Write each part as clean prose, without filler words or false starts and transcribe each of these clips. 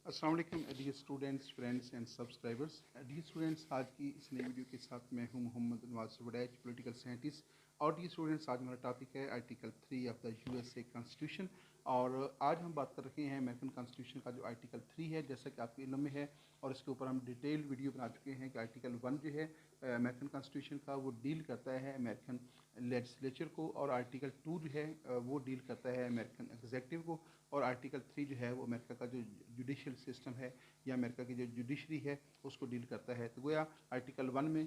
अस्सलाम वालेकुम dear students, friends and subscribers. Dear students, आज की इस नई वीडियो के साथ मैं हूं मोहम्मद नवाज वडैच, पॉलिटिकल साइंटिस्ट। और डियर स्टूडेंट्स, आज हमारा टॉपिक है article 3 of the USA constitution. और आज हम बात कर रहे हैं अमेरिकन कॉन्स्टिट्यूशन का जो आर्टिकल 3 है, जैसा कि आपके इल्म में है। और इसके ऊपर हम डिटेल वीडियो बना चुके हैं कि आर्टिकल 1 जो है अमेरिकन कॉन्स्टिट्यूशन का, वो डील करता है अमेरिकन लेजिस्लेचर को। और आर्टिकल 2 जो है वो डील करता है अमेरिकन एग्जेक्टिव को। और आर्टिकल 3 जो है वो अमेरिका का जो जुडिशियल सिस्टम है या अमेरिका की जो जुडिशरी है उसको डील करता है। तो गोया आर्टिकल 1 में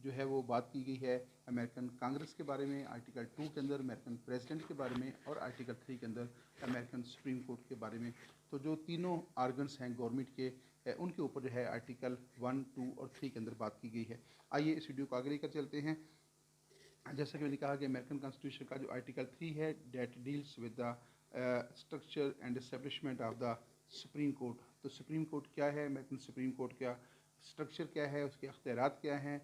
जो है वो बात की गई है अमेरिकन कांग्रेस के बारे में, आर्टिकल 2 के अंदर अमेरिकन प्रेसिडेंट के बारे में, और आर्टिकल 3 के अंदर अमेरिकन सुप्रीम कोर्ट के बारे में। तो जो तीनों आर्गन्स हैं गवर्नमेंट के, उनके ऊपर जो है आर्टिकल 1, 2 और 3 के अंदर बात की गई है। आइए इस वीडियो को आगे लेकर चलते हैं। जैसा कि मैंने कहा कि अमेरिकन कॉन्स्टिट्यूशन का जो आर्टिकल 3 है, date deals with the structure and establishment of the supreme court. तो सुप्रीम कोर्ट क्या है, अमेरिकन सुप्रीम कोर्ट का स्ट्रक्चर क्या है, उसके अख्तियारात क्या हैं,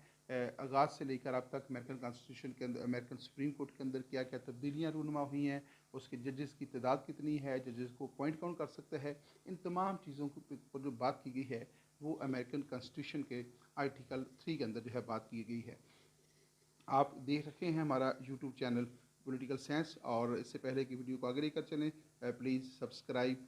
आगाज़ से लेकर अब तक अमेरिकन कॉन्स्टिट्यूशन के अंदर, अमेरिकन सुप्रीम कोर्ट के अंदर क्या क्या तब्दीलियाँ रूनुमा हुई हैं, उसके जजेस की तादाद कितनी है, जजेस को अपॉइंट कौन कर सकता है, इन तमाम चीज़ों के ऊपर जो बात की गई है वो अमेरिकन कॉन्स्टिट्यूशन के आर्टिकल 3 के अंदर जो है बात की गई है। आप देख रखे हैं हमारा यूट्यूब चैनल पॉलिटिकल साइंस। और इससे पहले की वीडियो को आगे लेकर चलें, please subscribe,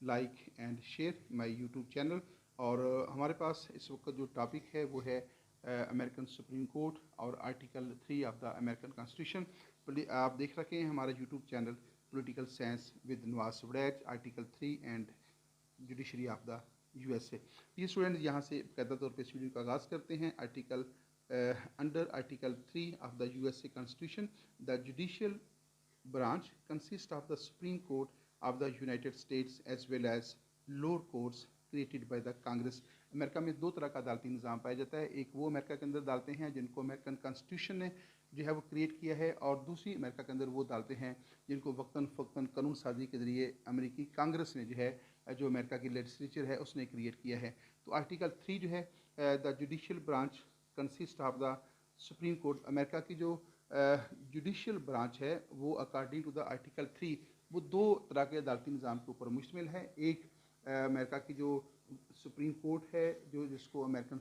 like and share my YouTube channel. और हमारे पास इस वक्त जो टॉपिक है वो है अमेरिकन सुप्रीम कोर्ट और article 3 of the American constitution. आप देख रखे हैं हमारा YouTube channel political science with Nawaz Waraich, article 3 and judiciary of the USA. ये स्टूडेंट यहाँ से बाकायदा तौर पर इस वीडियो का आगाज़ करते हैं। Article under article 3 of the USA constitution, the judicial branch consists of the Supreme Court of the United States as well as lower courts created by the Congress। America में दो तरह का अदालती निज़ाम पाया जाता है। एक वो अमेरिका के अंदर अदालतें हैं जिनको अमेरिकन कॉन्स्टिट्यूशन ने जो है वो क्रिएट किया है, और दूसरी अमेरिका के अंदर वो अदालतें हैं जिनको वक्तन फ़क्तन कानून साजी के ज़रिए अमेरिकी कांग्रेस ने जो है, जो अमेरिका की लेजिस्लेचर है, उसने क्रिएट किया है। तो आर्टिकल 3 जो है, the judicial branch consist of the supreme court, America की जो जुडिशियल ब्रांच है वो अकॉर्डिंग टू द आर्टिकल 3 वो दो तरह के अदालती निज़ाम के ऊपर मुश्तमिल है। एक अमेरिका की जो सुप्रीम कोर्ट है, जो जिसको अमेरिकन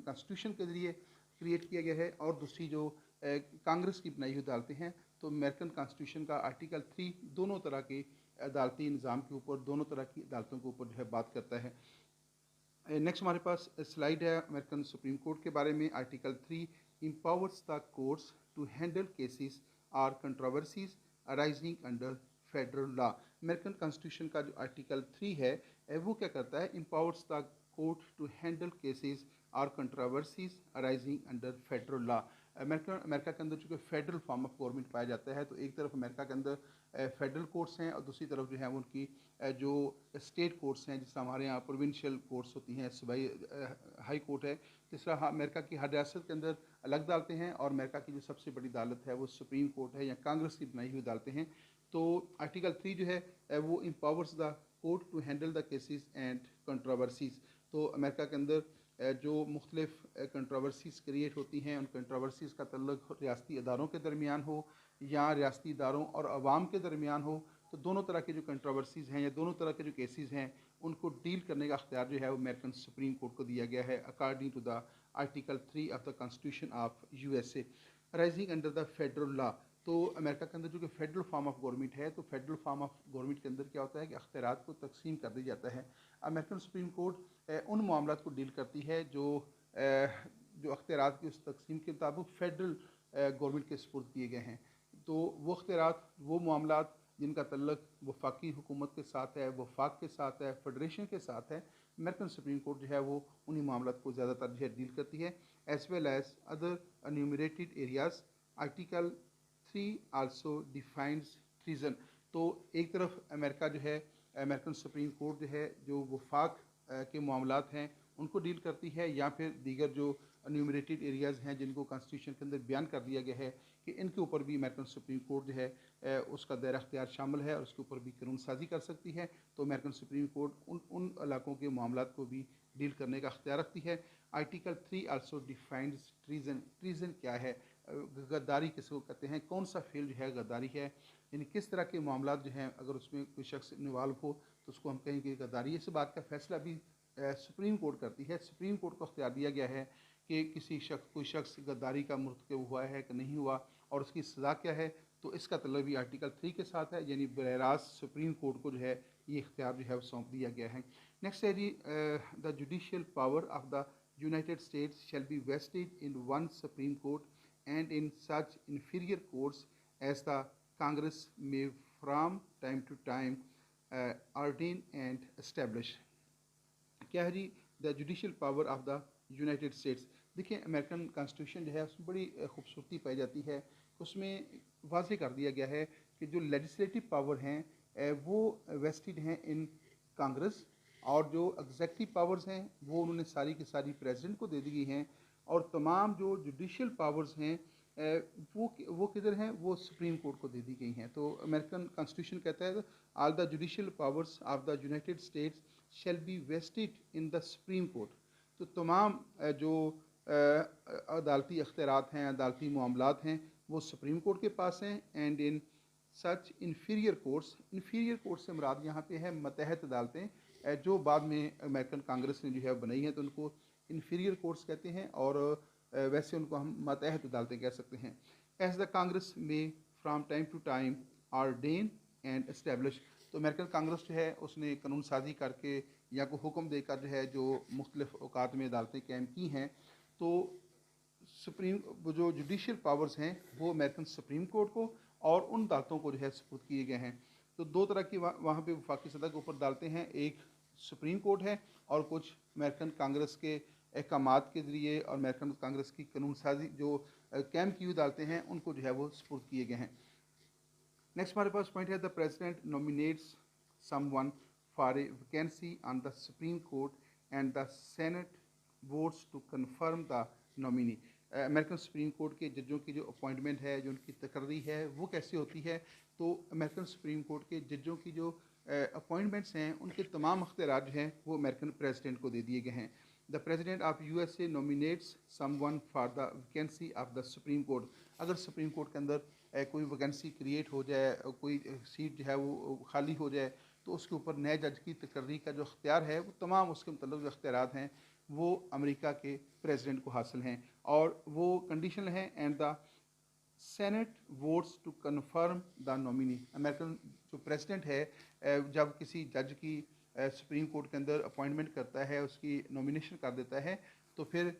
कॉन्स्टिट्यूशन के ज़रिए क्रिएट किया गया है, और दूसरी जो कांग्रेस की बनाई हुई अदालतें हैं। तो अमेरिकन कॉन्स्टिट्यूशन का आर्टिकल 3 दोनों तरह के अदालती निज़ाम के ऊपर, दोनों तरह की अदालतों के ऊपर जो है बात करता है। नेक्स्ट हमारे पास स्लाइड है अमेरिकन सुप्रीम कोर्ट के बारे में। Article 3 empowers the courts to handle cases or controversies arising under federal law. American constitution का जो आर्टिकल 3 है वो क्या करता है, empowers the court to handle cases और controversies arising under federal law. America के अंदर चूँकि फेडरल फॉर्म ऑफ गवर्नमेंट पाया जाता है, तो एक तरफ अमेरिका के अंदर फेडरल कोर्ट्स हैं और दूसरी तरफ जो है उनकी जो स्टेट कोर्ट्स हैं, जिस तरह हमारे यहाँ प्रोविंशियल कोर्ट्स होती हैं, सूबाई हाई कोर्ट है। जिस तरह अमेरिका की हर रियासत के अंदर अलग अदालतें हैं, और अमेरिका की जो सबसे बड़ी अदालत है वो सुप्रीम कोर्ट है या कांग्रेस की बनाई हुई अदालतें हैं। तो आर्टिकल 3 जो है वो empowers the court to handle the cases and controversies. तो अमेरिका के अंदर जो मुख्तलिफ कंट्रोवर्सीज क्रिएट होती हैं, उन कंट्रोवर्सीज़ का तल्लुक़ रियासती अदारों के दरमियान हो या रियासती इदारों और अवाम के दरमियान हो, तो दोनों तरह के जो कंट्रोवर्सीज़ हैं या दोनों तरह के जो केसेस हैं उनको डील करने का अख्तियार जो है वो अमेरिकन सुप्रीम कोर्ट को दिया गया है according to the article 3 of the constitution of USA arising under the federal law. तो अमेरिका के अंदर जो कि फेडरल फॉर्म ऑफ गवर्नमेंट है, तो फेडरल फॉर्म ऑफ गवर्नमेंट के अंदर क्या होता है कि अख्तियारात को तकसीम कर दिया जाता है। अमेरिकन सुप्रीम कोर्ट उन मामलात को डील करती है जो अख्तियारात की उस तकसीम के मुताबिक फेडरल गवर्नमेंट के सपुर्द किए गए हैं। तो वो अख्तियारात, वो मामलात जिनका तल्लक वफाकी हुकूमत के साथ है, वफाक के साथ है, फेडरेशन के साथ है, अमेरिकन सुप्रीम कोर्ट जो है वो उन्हीं मामलात को ज़्यादातर जो है डील करती है। As well as other enumerated areas. Article 3 also defines treason. तो एक तरफ अमेरिका जो है, अमेरिकन सुप्रीम कोर्ट जो है, जो वफाक के मामलात हैं उनको डील करती है, या फिर दीगर जो एन्यूमरेटेड एरियाज़ हैं जिनको कॉन्स्टिट्यूशन के अंदर बयान कर दिया गया है कि इनके ऊपर भी अमेरिकन सुप्रीम कोर्ट जो है उसका दायरा अख्तियार शामिल है और उसके ऊपर भी कानून साजी कर सकती है। तो अमेरिकन सुप्रीम कोर्ट उन इलाकों के मामलात को भी डील करने का अख्तियार रखती है। Article 3 also defines treason. Treason क्या है, गद्दारी किसको कहते हैं, कौन सा फील्ड जो है गद्दारी है, यानी किस तरह के मामलात जो हैं अगर उसमें कोई शख्स इन्वॉल्व हो तो उसको हम कहेंगे गद्दारी। इस बात का फैसला भी सुप्रीम कोर्ट करती है। सुप्रीम कोर्ट को अख्तियार दिया गया है कि कोई शख्स गद्दारी का मुर्तकब हुआ है कि नहीं हुआ और उसकी सज़ा क्या है। तो इसका तल्लुक भी आर्टिकल 3 के साथ है, यानी बरह रास्त सुप्रीम कोर्ट को जो है ये इख्तियार जो है वो सौंप दिया गया है। नेक्स्ट है जी, the judicial power of the United States shall be vested in one supreme court and in such inferior courts as the Congress may from time to time ordain and establish। क्या है जी, the judicial power of the United States. देखिए American constitution जो है उसमें बड़ी खूबसूरती पाई जाती है। उसमें वाज़ेह कर दिया गया है कि जो लेजिस्लेटिव पावर हैं वो वेस्टेड हैं इन कांग्रेस, और जो एग्जेक्टिव पावर्स हैं वो उन्होंने सारी की सारी प्रेसिडेंट को दे दी गई हैं, और तमाम जो जुडिशियल पावर्स हैं वो किधर हैं, वो सुप्रीम कोर्ट को दे दी गई हैं। तो अमेरिकन कॉन्स्टिट्यूशन कहता है all the judicial powers of the United States shall be vested in the supreme court. तो तमाम जो अदालती अख्तियारात हैं, अदालती मामलात हैं, वो सुप्रीम कोर्ट के पास हैं। And in such inferior courts, inferior court से मुराद यहाँ पे है मतहत अदालतें, जो बाद में अमेरिकन कांग्रेस ने जो है बनाई हैं, तो उनको इन्फीरियर कोर्ट्स कहते हैं, और वैसे उनको हम मतहत अदालतें कह सकते हैं। एज द कांग्रेस में from time to time ordain and establish. तो अमेरिकन कांग्रेस जो है उसने कानून साजी करके या को हुक्म देकर जो है जो मुख्तलिफ औकात में अदालतें कायम की हैं। तो सुप्रीम जो जुडिशियल पावर्स हैं वो अमेरिकन सुप्रीम कोर्ट को और उन अदालतों को जो है सपुर्द किए गए हैं। तो दो तरह की वहाँ पे वफाकी सतह के ऊपर अदालतें हैं, एक सुप्रीम कोर्ट है और कुछ अमेरिकन कांग्रेस के अहकामात के ज़रिए और अमेरिकन कांग्रेस की कानून साजी जो कायम की हुई अदालतें हैं उनको जो है वो सपुर्द किए गए हैं। नेक्स्ट हमारे पास पॉइंट है, the president nominates someone for a vacancy on the supreme court and the senate votes to confirm the nominee. American supreme court के जजों की जो अपॉइंटमेंट है, जो उनकी तकर्री है, वो कैसे होती है। तो अमेरिकन सुप्रीम कोर्ट के जजों की जो अपॉइंटमेंट्स हैं उनके तमाम अख्तियार जो हैं वो अमेरिकन प्रेसिडेंट को दे दिए गए हैं। The president of USA nominates someone for the vacancy of the supreme court. अगर सुप्रीम कोर्ट के अंदर कोई वैकेंसी क्रिएट हो जाए, कोई सीट जो है वो खाली हो जाए, तो उसके ऊपर नए जज की तकर्री का जो अख्तियार है वो तमाम उसके मतलब जो अख्तियारात हैं वो अमेरिका के प्रेसिडेंट को हासिल हैं, और वो कंडीशनल हैं। And the senate votes to confirm the nominee. American जो प्रेसिडेंट है जब किसी जज की सुप्रीम कोर्ट के अंदर अपॉइंटमेंट करता है, उसकी नॉमिनेशन कर देता है, तो फिर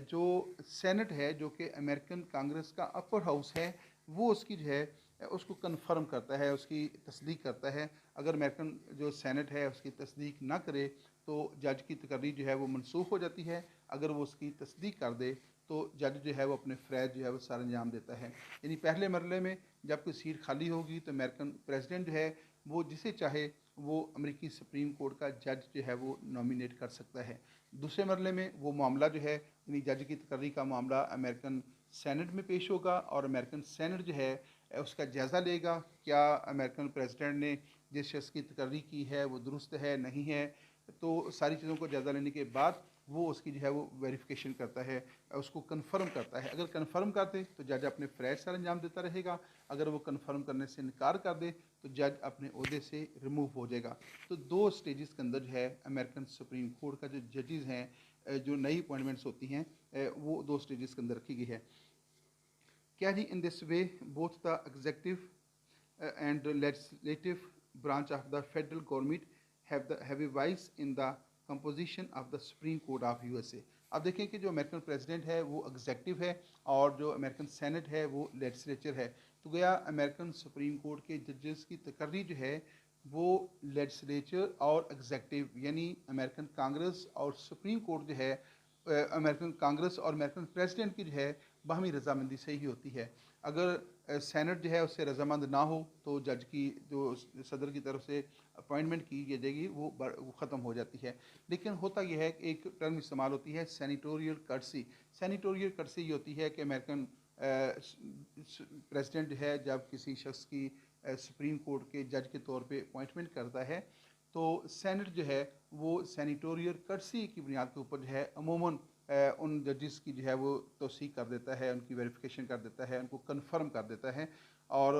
जो सेनेट है जो कि अमेरिकन कांग्रेस का अपर हाउस है, वो उसकी जो है उसको कन्फर्म करता है, उसकी तस्दीक करता है। अगर अमेरिकन जो सेनेट है उसकी तस्दीक ना करे तो जज की तकर्री जो है वो मनसूख हो जाती है। अगर वो उसकी तस्दीक कर दे तो जज जो है वो अपने फ़रज़ जो है वो सर अंजाम देता है। यानी पहले मरले में जब कोई सीट खाली होगी तो अमेरिकन प्रेसिडेंट जो है वो जिसे चाहे वो अमेरिकी सुप्रीम कोर्ट का जज जो है वो नॉमिनेट कर सकता है। दूसरे मरले में वो मामला जो है यानी जज की तकर्री का मामला अमेरिकन सेनेट में पेश होगा, और अमेरिकन सेनेट जो है उसका जायज़ा लेगा क्या अमेरिकन प्रेसिडेंट ने जिस शख्स की तकर्री की है वो दुरुस्त है नहीं है। तो सारी चीज़ों को जायज़ा लेने के बाद वो उसकी जो है वो वेरिफिकेशन करता है, उसको कंफर्म करता है। अगर कंफर्म कर दे तो जज अपने फ़रज़ सर अंजाम देता रहेगा, अगर वो कंफर्म करने से इनकार कर दे तो जज अपने ओहदे से रिमूव हो जाएगा। तो दो स्टेजेस के अंदर जो है अमेरिकन सुप्रीम कोर्ट का जो जजेस हैं जो नई अपॉइंटमेंट्स होती हैं वो दो स्टेजेस के अंदर रखी गई है। क्या जी, in this way both the executive and legislative branch of the federal government have a voice in the composition of the supreme court of USA। अब देखें कि जो अमेरिकन प्रेसिडेंट है वो एग्जेक्टिव है और जो अमेरिकन सेनेट है वो लेजिस्लेचर है। तो गया अमेरिकन सुप्रीम कोर्ट के जजेस की तकर्री जो है वो लेजिस्लेचर और एग्जेक्टिव यानी अमेरिकन कांग्रेस और सुप्रीम कोर्ट जो है अमेरिकन कांग्रेस और अमेरिकन प्रेसिडेंट की जो है बाहमी रजामंदी से ही होती है। अगर सेनेट जो है उससे रजामंद ना हो तो जज की जो सदर की तरफ से अपॉइंटमेंट की जाएगी वो ख़त्म हो जाती है। लेकिन होता यह है कि एक टर्म इस्तेमाल होती है सेनेटोरियल कर्सी। सेनेटोरियल कर्सी ये होती है कि अमेरिकन प्रेसिडेंट जो है जब किसी शख्स की सुप्रीम कोर्ट के जज के तौर पे अपॉइंटमेंट करता है तो सेनेट जो है वो सेनेटोरियल कर्सी की बुनियाद के ऊपर जो है अमूमन उन जजेस की जो है वो तौसीक कर देता है, उनकी वेरिफिकेशन कर देता है, उनको कन्फर्म कर देता है। और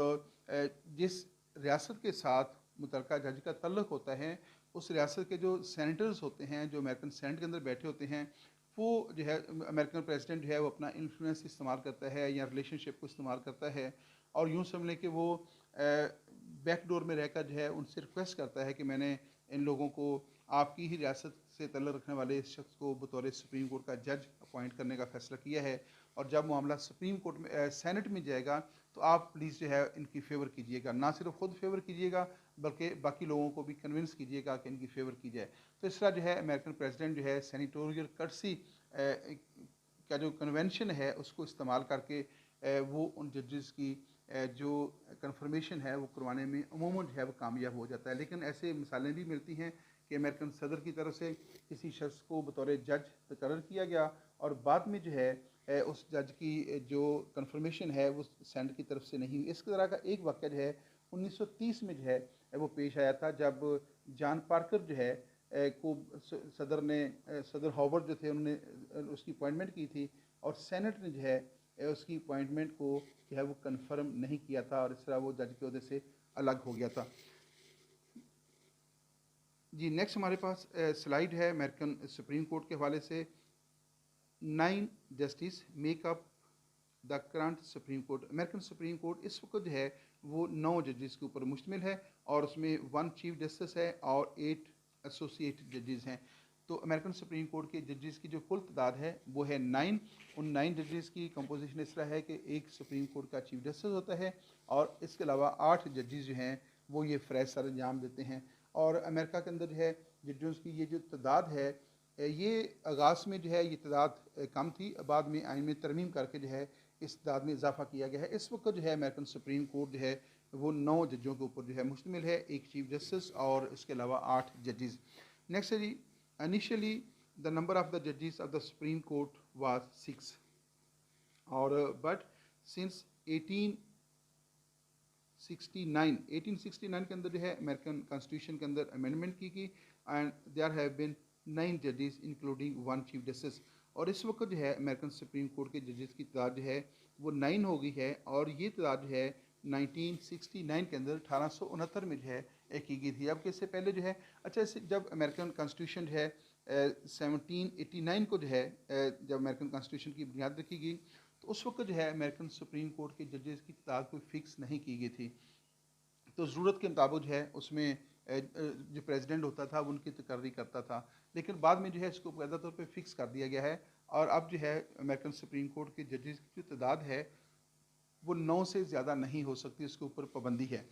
जिस रियासत के साथ मुतलका जज का तल्लुक़ होता है उस रियासत के जो सेनेटर्स होते हैं, जो अमेरिकन सेनेट के अंदर बैठे होते हैं, वो जो है अमेरिकन प्रेसिडेंट जो है वो अपना इन्फ्लुएंस इस्तेमाल करता है या रिलेशनशिप को इस्तेमाल करता है, और यूँ समझ लें कि वो बैक डोर में रहकर जो है उनसे रिक्वेस्ट करता है कि मैंने इन लोगों को आपकी ही रियासत से तल्लुक़ रखने वाले इस शख्स को बतौर सुप्रीम कोर्ट का जज अपॉइंट करने का फ़ैसला किया है, और जब मामला सुप्रीम कोर्ट में सेनेट में जाएगा तो आप प्लीज़ जो है इनकी फ़ेवर कीजिएगा, ना सिर्फ खुद फेवर कीजिएगा बल्कि बाकी लोगों को भी कन्विंस कीजिएगा कि इनकी फ़ेवर की जाए। तो इस तरह जो है अमेरिकन प्रेसिडेंट जो है सेनेटोरियल कर्टसी का जो कन्वेंशन है उसको इस्तेमाल करके वो उन जजेस की जो कन्फर्मेशन है वो करवाने में अमूमन जो है वो कामयाब हो जाता है। लेकिन ऐसे मिसालें भी मिलती हैं कि अमेरिकन सदर की तरफ से किसी शख्स को बतौर जज तकर्रर किया गया और बाद में जो है उस जज की जो कन्फर्मेशन है वो सेनेट की तरफ से नहीं हुई। इस तरह का एक वाक़या जो है 1930 में जो है वो पेश आया था, जब जॉन पार्कर जो है को सदर हॉवर्ड जो थे उन्होंने उसकी अपॉइंटमेंट की थी, और सेनेट ने जो है उसकी अपॉइंटमेंट को जो है वो कन्फर्म नहीं किया था, और इस तरह वो जज के ओहदे से अलग हो गया था। जी, नेक्स्ट हमारे पास स्लाइड है अमेरिकन सुप्रीम कोर्ट के हवाले से। 9 justice make up the current supreme court. American supreme court इस वक्त जो है वो 9 जजेस के ऊपर मुश्तमिल है, और उसमें 1 चीफ जस्टिस है और 8 एसोसिएट जजेस हैं। तो अमेरिकन सुप्रीम कोर्ट के जजेस की जो कुल तादाद है वो है 9। उन 9 जजेस की कंपोजिशन इस तरह है कि एक सुप्रीम कोर्ट का चीफ जस्टिस होता है, और इसके अलावा 8 जजेस जो हैं वो ये फ़रज़ सर अंजाम देते हैं। और अमेरिका के अंदर जो है जजेस की ये जो तादाद है, ये आगाज़ में जो है ये तादाद कम थी, बाद में आइन में तरमीम करके जो है इस तादाद में इजाफा किया गया है। इस वक्त जो है अमेरिकन सुप्रीम कोर्ट जो है वो 9 जजों के ऊपर जो है मुश्तमिल है, एक चीफ जस्टिस और इसके अलावा 8 जजेस। नेक्स्ट है जी, initially the number of the जजेस of the supreme court was 6, और बट सिंस 1869 के अंदर जो है अमेरिकन कॉन्स्टिट्यूशन के अंदर अमेंडमेंट की गई, एंड देयर हैव बीन 9 जजेस इंक्लूडिंग 1 चीफ जस्टिस। और इस वक्त जो है अमेरिकन सुप्रीम कोर्ट के जजेस की तादाद जो है वो 9 हो गई है, और ये तादाद जो है 1969 के अंदर 1869 में जो है की गई थी। अब इससे पहले जो है अच्छा, इससे जब अमेरिकन कॉन्स्टिट्यूशन जो है 1789 को जो है जब अमेरिकन कॉन्स्टिट्यूशन की बुनियाद रखी गई, तो उस वक्त जो है अमेरिकन सुप्रीम कोर्ट के जजेस की तादाद कोई फ़िक्स नहीं की गई थी। तो ज़रूरत के मुताबिक जो है उसमें जो प्रेसिडेंट होता था वो उनकी तकर्री करता था, लेकिन बाद में जो है इसको बाकायदा तौर पे फ़िक्स कर दिया गया है, और अब जो है अमेरिकन सुप्रीम कोर्ट के जजेस की जो तादाद है वो 9 से ज़्यादा नहीं हो सकती, उसके ऊपर पाबंदी है।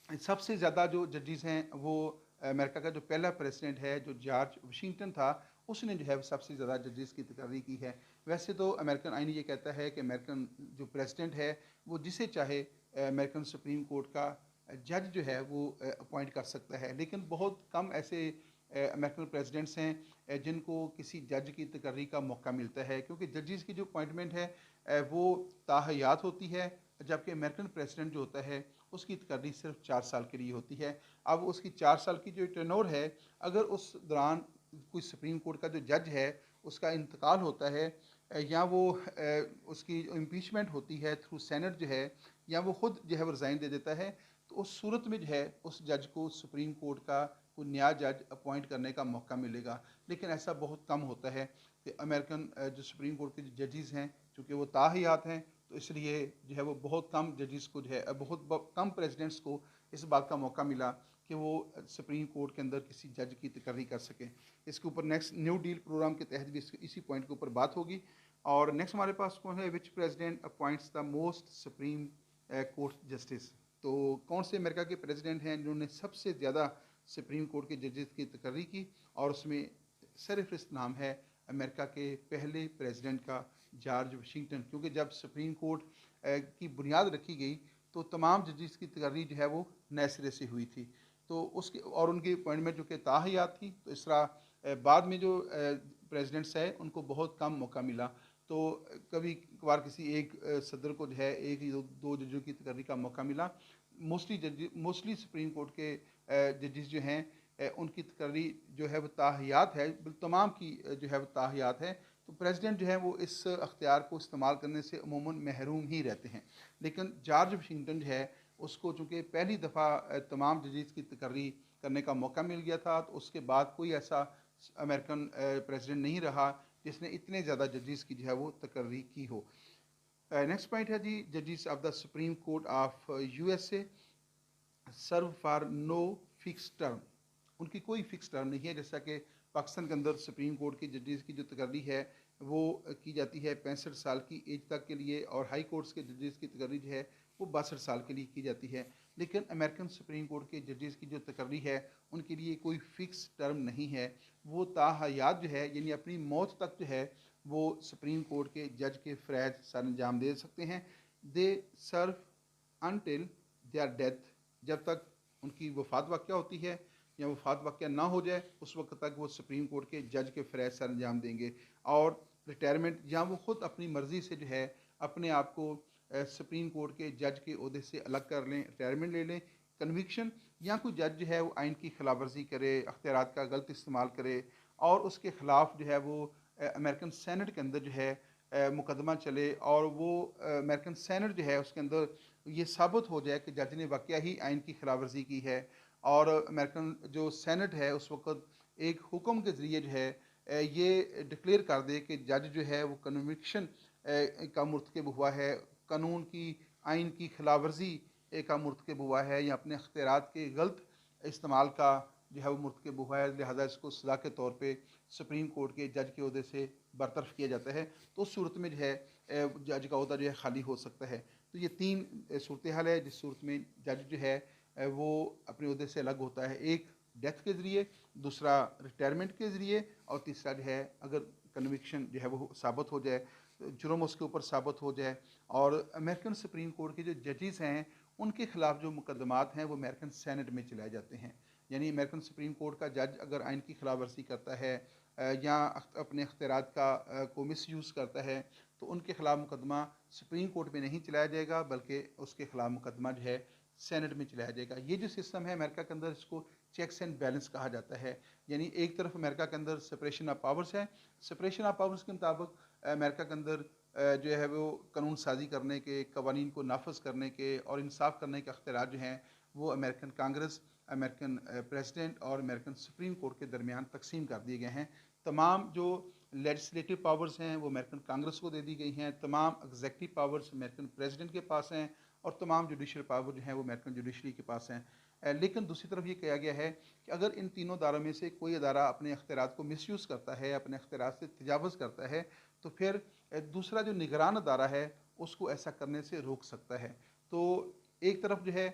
सबसे ज़्यादा जो जजेस हैं वो अमेरिका का जो पहला प्रेसिडेंट है जो जॉर्ज वाशिंगटन था, उसने जो है सबसे ज़्यादा जजेस की तकर्री की है। वैसे तो अमेरिकन आइन ये कहता है कि अमेरिकन जो प्रेसिडेंट है वो जिसे चाहे अमेरिकन सुप्रीम कोर्ट का जज जो है वो अपॉइंट कर सकता है, लेकिन बहुत कम ऐसे अमेरिकन प्रेसिडेंट्स हैं जिनको किसी जज की तकर्री का मौका मिलता है, क्योंकि जजेस की जो अपॉइंटमेंट है वो ताहयात होती है, जबकि अमेरिकन प्रेसिडेंट जो होता है उसकी तकर्री सिर्फ 4 साल के लिए होती है। अब उसकी 4 साल की जो टेन्योर है, अगर उस दौरान कोई सुप्रीम कोर्ट का जो जज है उसका इंतकाल होता है, या वो उसकी इम्पीचमेंट होती है थ्रू सेनेट जो है, या वो खुद जो है वो रिज़ाइन दे देता है, तो उस सूरत में जो है उस जज को सुप्रीम कोर्ट का कोई नया जज अपॉइंट करने का मौका मिलेगा। लेकिन ऐसा बहुत कम होता है कि अमेरिकन जो सुप्रीम कोर्ट के जो जजेस हैं चूँकि वो ताहयात हैं, तो इसलिए जो है वो बहुत कम जजेस को जो है बहुत कम प्रेसिडेंट्स को इस बात का मौका मिला कि वो सुप्रीम कोर्ट के अंदर किसी जज की तकर्री कर सकें। इसके ऊपर नेक्स्ट न्यू डील प्रोग्राम के तहत भी इसी पॉइंट के ऊपर बात होगी। और नेक्स्ट हमारे पास कौन है, which president appoints the most supreme court justice. तो कौन से अमेरिका के प्रेसिडेंट हैं जिन्होंने सबसे ज़्यादा सुप्रीम कोर्ट के जजेस की तकर्री की, और उसमें सरफहरिस्त नाम है अमेरिका के पहले प्रेसिडेंट का जॉर्ज वाशिंगटन, क्योंकि जब सुप्रीम कोर्ट की बुनियाद रखी गई तो तमाम जजेस की तकर्री जो है वो नए सिरे से हुई थी, तो उसकी और उनकी अपॉइंटमेंट जो कि ताहयात थी, तो इस तरह बाद में जो प्रेसिडेंट्स है उनको बहुत कम मौका मिला। तो कभी कभार किसी एक सदर को जो है एक या दो जजों की तकर्री का मौका मिला। मोस्टली सुप्रीम कोर्ट के जजेस जो हैं उनकी तकर्री जो है वो ताहयात है, तमाम की जो है वो ताहयात है, तो प्रेसिडेंट जो है वो इस अख्तियार को इस्तेमाल करने से अमूमन महरूम ही रहते हैं। लेकिन जॉर्ज वाशिंगटन जो है उसको चूँकि पहली दफ़ा तमाम जजेस की तकर्री करने का मौका मिल गया था, तो उसके बाद कोई ऐसा अमेरिकन प्रेसिडेंट नहीं रहा जिसने इतने ज़्यादा जजेस की जो है वो तकर्री की हो। नेक्स्ट पॉइंट है जी, जजेस of the supreme court of USA serve for no fix term. उनकी कोई फिक्स टर्म नहीं है, जैसा कि पाकिस्तान के अंदर सुप्रीम कोर्ट के जजेस की जो तकर्री है वो की जाती है 65 साल की एज तक के लिए, और हाई कोर्ट्स के जजेस की तकर्री जो है वो 62 साल के लिए की जाती है। लेकिन अमेरिकन सुप्रीम कोर्ट के जजेस की जो तकर्री है उनके लिए कोई फिक्स टर्म नहीं है, वो ताहयात जो है यानी अपनी मौत तक जो है वो सुप्रीम कोर्ट के जज के फ़रज़ सर अंजाम दे सकते हैं। दे सर्व अनटिल देयर डेथ, जब तक उनकी वफात वाक़या होती है या वफात वाक़या ना हो जाए उस वक्त तक वो सुप्रीम कोर्ट के जज के फ़रज़ सर अंजाम देंगे। और रिटायरमेंट या वो ख़ुद अपनी मर्ज़ी से जो है अपने आप को सुप्रीम कोर्ट के जज के ओहदे से अलग कर लें, रिटायरमेंट ले लें। कन्विक्शन या कोई जज जो है वो आइन की खिलाफवर्जी करे, अख्तियारात का गलत इस्तेमाल करे और उसके ख़िलाफ़ जो है वो अमेरिकन सेनेट के अंदर जो है मुकदमा चले, और वो अमेरिकन सेनेट जो है उसके अंदर ये साबित हो जाए कि जज ने वाकया ही आइन की खिलाफवर्जी की है, और अमेरिकन जो सेनेट है उस वक्त एक हुक्म के ज़रिए जो है ये डिक्लेयर कर दे कि जज जो है वो कन्विक्शन का मुर्तकब हुआ है, कानून की आइन की खिलाफवर्जी का मुर्तकब हुआ है, या अपने अख्तियारात के गलत इस्तेमाल का जो है वो मुर्तकब हुआ है, लिहाजा इसको सज़ा के तौर पे सुप्रीम कोर्ट के जज के ओहदे से बरतरफ किया जाता है। तो उस सूरत में जो है जज का ओहदा जो है खाली हो सकता है। तो ये तीन सूरत हाल है जिस सूरत में जज जो है वो अपने ओहदे से अलग होता है, एक डेथ के ज़रिए, दूसरा रिटायरमेंट के ज़रिए, और तीसरा जो है अगर कन्विक्शन जो है वो साबित हो जाए, जुर्म उसके ऊपर साबित हो जाए। और अमेरिकन सुप्रीम कोर्ट के जो जजेस हैं उनके ख़िलाफ़ जो मुकदमात हैं वो अमेरिकन सेनेट में चलाए जाते हैं। यानी अमेरिकन सुप्रीम कोर्ट का जज अगर आइन की खिलाफ वर्जी करता है या अपने अख्तियारात का को मिस यूज़ करता है तो उनके ख़िलाफ़ मुकदमा सुप्रीम कोर्ट में नहीं चलाया जाएगा, बल्कि उसके ख़िलाफ़ मुकदमा जो है सेनेट में चलाया जाएगा। ये जो सिस्टम है अमेरिका के अंदर, इसको चेक्स एंड बैलेंस कहा जाता है। यानी एक तरफ अमेरिका के अंदर सेपरेशन ऑफ पावर्स है, सेपरेशन ऑफ पावर्स के मुताबिक अमेरिका के अंदर जो है वो कानून साजी करने के, कवानीन को नाफज करने के और इंसाफ करने के अख्तियार जो हैं वो अमेरिकन कांग्रेस, अमेरिकन प्रेसिडेंट और अमेरिकन सुप्रीम कोर्ट के दरमियान तकसीम कर दिए गए हैं। तमाम जो लेजिस्लेटिव पावर्स हैं वो अमेरिकन कांग्रेस को दे दी गई हैं, तमाम एग्जेक्टिव पावर्स अमेरिकन प्रेसिडेंट के पास हैं, और तमाम जुडिशल पावर जो हैं वो अमेरिकन जुडिशरी के पास हैं। लेकिन दूसरी तरफ ये कहा गया है कि अगर इन तीनों अदारों में से कोई अदारा अपने अख्तियारात को मिसयूज़ करता है, अपने अख्तियारात से तजावज़ करता है, तो फिर दूसरा जो निगरान अदारा है उसको ऐसा करने से रोक सकता है। तो एक तरफ जो है